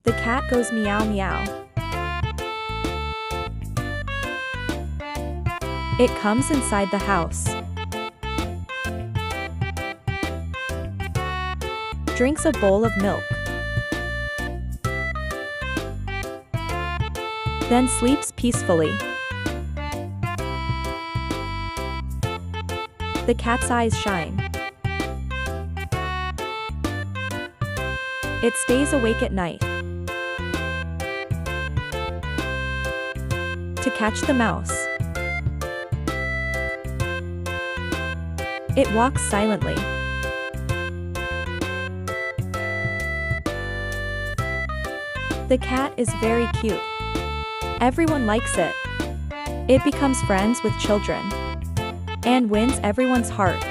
The cat goes meow meow. It comes inside the house. Drinks a bowl of milk. Then sleeps peacefully. The cat's eyes shine. It stays awake at night to catch the mouse. It walks silently. The cat is very cute. Everyone likes it. It becomes friends with children and wins everyone's heart.